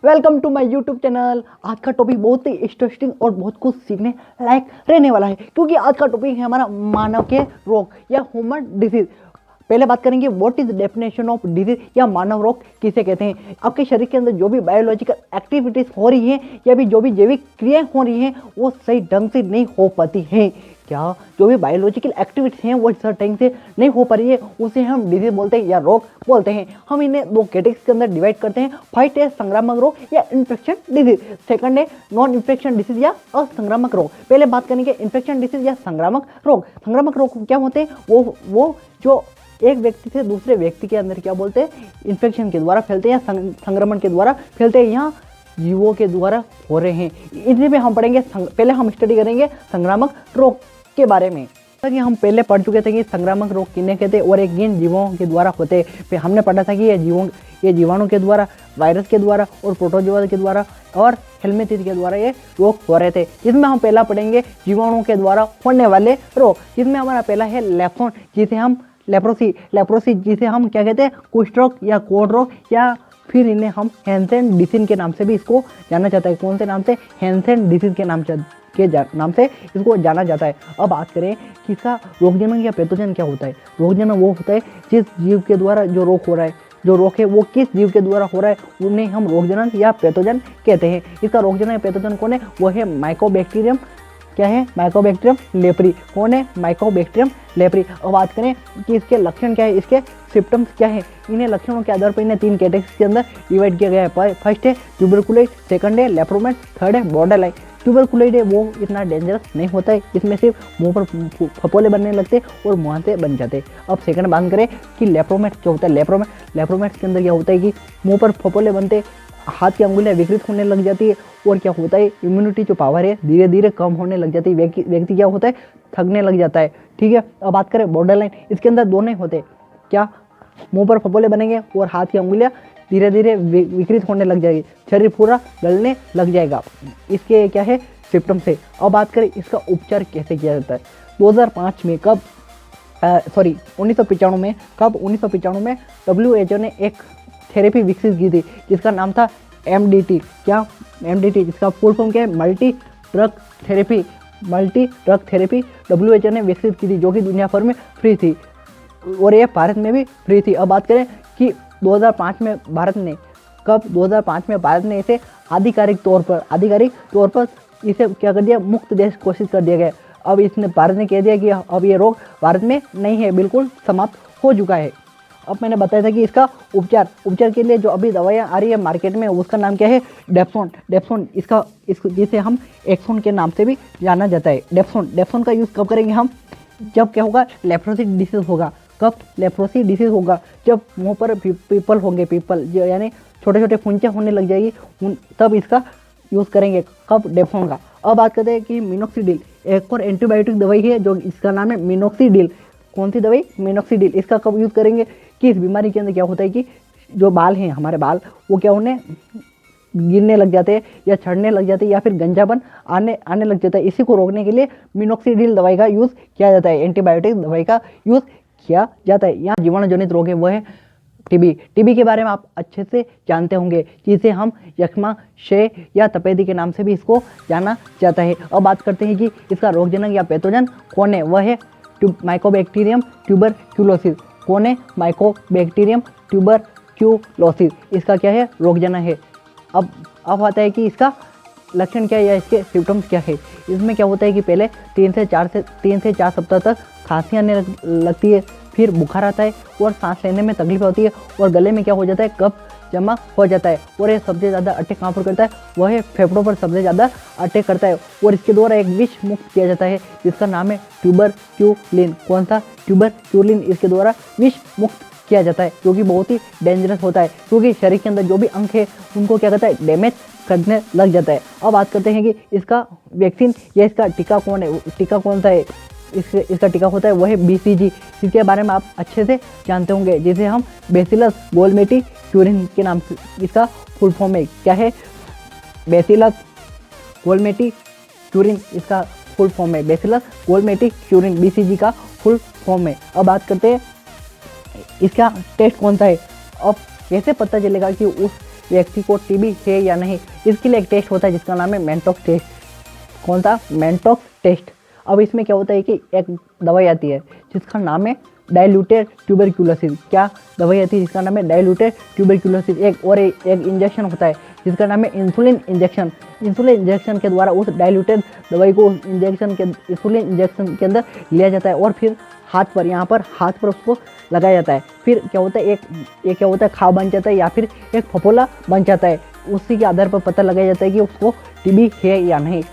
Welcome to my YouTube channel. आज का topic बहुत ही इंटरेस्टिंग और बहुत कुछ सीखने लायक रहने वाला है, क्योंकि आज का टॉपिक है हमारा मानव के रोग या ह्यूमन डिजीज। पहले बात करेंगे what is definition of disease या मानव रोग किसे कहते हैं। आपके शरीर के अंदर जो भी बायोलॉजिकल एक्टिविटीज हो रही हैं या भी जो भी जैविक क्रियाएं हो रही हैं वो सही ढंग से नहीं हो पाती हैं। क्या जो भी बायोलॉजिकल एक्टिविटीज हैं वो सही ढंग से नहीं हो पा रही है उसे हम डिजीज बोलते हैं या रोग बोलते हैं। हम इन्हें दो कैटेगरीज के अंदर डिवाइड करते हैं। फर्स्ट है संक्रामक रोग या इन्फेक्शन डिजीज, सेकंड है नॉन इन्फेक्शन डिजीज या असंक्रामक रोग। पहले बात करेंगे इन्फेक्शन डिजीज या संक्रामक रोग। संक्रामक रोग क्या होते हैं? वो जो एक व्यक्ति से दूसरे व्यक्ति के अंदर क्या बोलते हैं, इन्फेक्शन के द्वारा फैलते हैं या संक्रमण के द्वारा फैलते हैं, यहाँ जीवों के द्वारा हो रहे हैं। इसी में हम पढ़ेंगे। पहले हम स्टडी करेंगे संक्रामक रोग के बारे में। कि हम पहले पढ़ चुके थे कि संक्रामक रोग किन्हें कहते हैं और एक किन जीवों के द्वारा होते हैं। फिर हमने पढ़ा था कि ये जीवाणु के द्वारा, वायरस के द्वारा और प्रोटोजोआ के द्वारा और हेलमिंथिस के द्वारा ये रोग हो रहे थे। जिसमें हम पहला पढ़ेंगे जीवाणु के द्वारा होने वाले रोग, जिसमें हमारा पहला है लेप्रोन, जिसे हम लेप्रोसी जिसे हम क्या कहते हैं, कुष्ठ रोग या कोढ़ रोग, या फिर इन्हें हम हैंसेन डिसीज के नाम से भी इसको जाना जाता है। कौन से नाम से? हैंसेन डिसीज के नाम से इसको जाना जाता है। अब बात करें कि इसका रोगजनक या पैथोजन क्या होता है। रोगजनक वो होता है जिस जीव के द्वारा जो रोग हो रहा है, जो रोग है वो किस जीव के द्वारा हो रहा है उन्हें हम रोगजनक या पैथोजन कहते हैं। इसका रोगजनक या पैथोजन कौन है? वो है माइकोबैक्टीरियम। क्या है? Mycobacterium leprae. कौन है? Mycobacterium leprae. अब बात करें कि इसके लक्षण क्या है, इसके सिम्टम्स क्या है। इन्हें लक्षणों के आधार पर इन्हें तीन कैटेगरीज के अंदर डिवाइड किया गया है। फर्स्ट है ट्यूबरकुलोसिस, सेकंड है लेप्रोमेट, थर्ड है बॉर्डरलाइन। ट्यूबरकुलोसिस है वो इतना डेंजरस नहीं होता है, इसमें सिर्फ मुंह पर फपोले बनने लगते और मुंह से बन जाते। अब सेकंड बात करें कि लेप्रोमेट क्या होता है। लेप्रोमेट के अंदर क्या होता है कि मुंह पर फपोले बनते, हाथ की अंगुलियां विकृत होने लग जाती है और क्या होता है, इम्यूनिटी जो पावर है धीरे धीरे कम होने लग जाती है। व्यक्ति क्या होता है, थकने लग जाता है। ठीक है। अब बात करें बॉर्डरलाइन, इसके अंदर दोनों ही होते। क्या? मुंह पर फपोले बनेंगे और हाथ की अंगुलियां धीरे धीरे विकृत होने लग जाएगी, शरीर पूरा गलने लग जाएगा। इसके क्या है सिम्टम्स है। अब बात करें इसका उपचार कैसे किया जाता है। 2005 में 1995 में WHO ने एक थेरेपी विकसित की थी जिसका नाम था MDT। क्या? MDT, जिसका फुल फॉर्म क्या है? मल्टी ड्रग थेरेपी WHO ने विकसित की थी, जो कि दुनिया भर में फ्री थी और ये भारत में भी फ्री थी। अब बात करें कि 2005 में भारत ने इसे आधिकारिक तौर पर इसे क्या कर दिया, मुक्त देश घोषित कर दिया गया। अब भारत ने कह दिया कि अब ये रोग भारत में नहीं है, बिल्कुल समाप्त हो चुका है। अब मैंने बताया था कि इसका उपचार के लिए जो अभी दवाइयाँ आ रही है मार्केट में उसका नाम क्या है? डेप्सोन। जिसे हम एक्सोन के नाम से भी जाना जाता है। डेप्सोन का यूज़ कब करेंगे हम? जब क्या होगा, लेप्रोसिस डिसीज होगा। कब लेप्रोसी डिसीज होगा? जब मुंह पर पीपल होंगे, जो यानी छोटे छोटे फुंचे होने लग जाएगी, तब इसका यूज़ करेंगे। कब? डेप्सोन का। अब बात करते हैं कि मिनोक्सिडिल, एक और एंटीबायोटिक दवाई है जो इसका नाम है मिनोक्सिडिल। कौन सी दवाई? मिनोक्सिडिल। इसका कब यूज़ करेंगे कि इस बीमारी के अंदर क्या होता है कि जो बाल हैं, हमारे बाल, वो क्या उन्हें गिरने लग जाते हैं या झड़ने लग जाते हैं या फिर गंजापन आने लग जाता है। इसी को रोकने के लिए मिनोक्सिडिल दवाई का यूज़ किया जाता है, एंटीबायोटिक दवाई का यूज़ किया जाता है। यहाँ जीवाणु जनित रोग है वो है टीबी के बारे में आप अच्छे से जानते होंगे, जिसे हम यक्ष्मा, क्षय या तपेदी के नाम से भी इसको जाना जाता है। अब बात करते हैं कि इसका रोगजनक या पैथोजन कौन है। वह है माइकोबैक्टीरियम ट्यूबरक्यूलोसिस। कौन है? Mycobacterium tuberculosis. इसका क्या है? रोगजनक है। अब आता है कि इसका लक्षण क्या है या इसके सिम्टम्स क्या है। इसमें क्या होता है कि पहले 3 से 4 सप्ताह तक खांसी आने लगती है, फिर बुखार आता है और सांस लेने में तकलीफ होती है और गले में क्या हो जाता है, कफ जमा हो जाता है। और ये सबसे ज़्यादा अटैक कहाँ पर करता है? वह है फेफड़ों पर सबसे ज़्यादा अटैक करता है और इसके द्वारा एक विष मुक्त किया जाता है जिसका नाम है ट्यूबरक्यूलिन। कौन सा? ट्यूबरक्यूलिन। इसके द्वारा विष मुक्त किया जाता है, जो कि बहुत ही डेंजरस होता है, क्योंकि शरीर के अंदर जो भी अंग है उनको क्या करता है, डैमेज करने लग जाता है। अब बात करते हैं कि इसका वैक्सीन या इसका टीका कौन सा है। इसका टीका होता है वो है BCG, जिसके बारे में आप अच्छे से जानते होंगे, जिसे हम बेसिलस गोलमेटी क्यूरिन के नाम से इसका फुल फॉर्म है। क्या है? बेसिलस गोलमेटी क्यूरिन इसका फुल फॉर्म है। बेसिलस गोलमेटी क्यूरिन BCG का फुल फॉर्म है। अब बात करते हैं इसका टेस्ट कौन सा है। अब कैसे पता चलेगा कि उस व्यक्ति को टीबी है या नहीं। इसके लिए एक टेस्ट होता है जिसका नाम है मेंटॉक्स टेस्ट। कौन सा? Mantoux test. अब इसमें क्या होता है कि एक दवाई आती है जिसका नाम है डाइल्यूटेड ट्यूबरक्यूलोसिस। क्या दवाई आती है जिसका नाम है डाइल्यूटेड ट्यूबरक्यूलोसिस। एक इंजेक्शन होता है जिसका नाम है इंसुलिन इंजेक्शन। इंसुलिन इंजेक्शन के द्वारा उस डाइल्यूटेड दवाई को इंसुलिन इंजेक्शन के अंदर लिया जाता है और फिर हाथ पर उसको लगाया जाता है। फिर क्या होता है, एक क्या होता है, घाव बन जाता है या फिर एक फफोला बन जाता है। उसी के आधार पर पता लगाया जाता है कि उसको टीबी है या नहीं।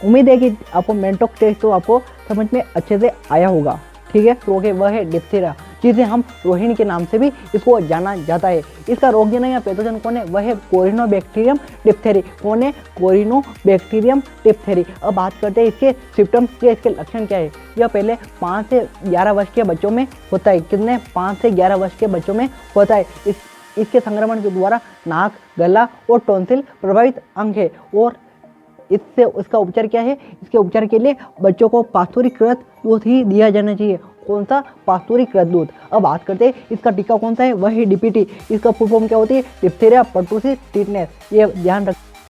उम्मीद है कि आपको मेंटॉक्स टेस्ट तो आपको समझ में अच्छे से आया होगा। ठीक है, रोग है वह है डिप्थीरिया, जिसे हम रोहिणी के नाम से भी इसको जाना जाता है। इसका रोगजनक या पैथोजन कौन है? वह है कोरिनोबैक्टीरियम डिप्थेरी। कौन है? कोरिनोबैक्टीरियम डिप्थेरी। अब बात करते हैं इसके सिम्टम्स या इसके लक्षण क्या है। यह पहले 5 से 11 वर्ष के बच्चों में होता है। कितने? 5 से 11 वर्ष के बच्चों में होता है। इसके संक्रमण के द्वारा नाक, गला और टॉन्सिल प्रभावित अंग है। और इसका उपचार क्या है? इसके उपचार के लिए बच्चों को पास्तुरीकृत दूध ही दिया जाना चाहिए। कौन सा? पास्तुरीकृत दूध। अब बात करते हैं इसका टीका कौन सा है? वह है डीपीटी। इसका फुल फॉर्म क्या होती है? Diphtheria pertussis tetanus. ये ध्यान रख